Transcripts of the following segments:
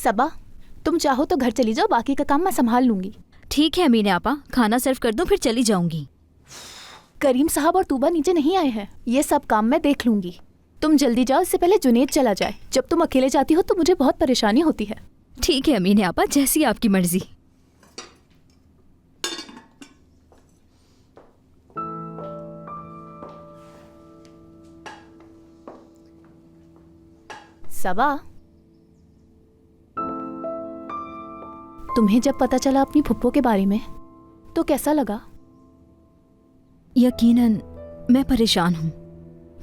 सबा, तुम चाहो तो घर चली जाओ, बाकी का काम मैं संभाल लूंगी। ठीक है अमीने आपा, खाना सर्व कर दो फिर चली जाऊंगी। करीम साहब और तूबा नीचे नहीं आए हैं, ये सब काम मैं देख लूंगी। तुम जल्दी जाओ, इससे पहले जुनेद चला जाए। जब तुम अकेले जाती हो तो मुझे बहुत परेशानी होती है। ठीक है अमीने आपा, जैसी आपकी मर्जी। सबा, तुम्हें जब पता चला अपनी फुप्पो के बारे में तो कैसा लगा? यकीनन मैं परेशान हूँ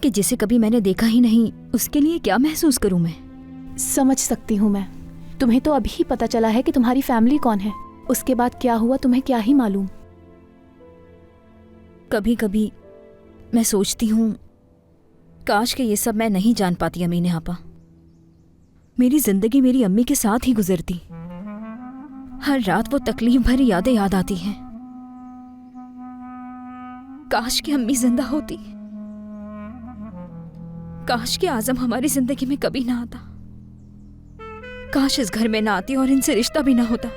कि जिसे कभी मैंने देखा ही नहीं उसके लिए क्या महसूस करूँ मैं। समझ सकती हूँ मैं। तुम्हें तो अभी पता चला है कि तुम्हारी फैमिली कौन है, उसके बाद क्या हुआ तुम्हें क्या ही मालूम। कभी कभी मैं सोचती हूँ काश कि ये सब मैं नहीं जान पाती अमीने आपा। मेरी जिंदगी मेरी अम्मी के साथ ही गुजरती। हर रात वो तकलीफ भरी यादें याद आती हैं। काश कि अम्मी जिंदा होती। काश कि आजम हमारी जिंदगी में कभी ना आता। काश इस घर में ना आती और इनसे रिश्ता भी ना होता।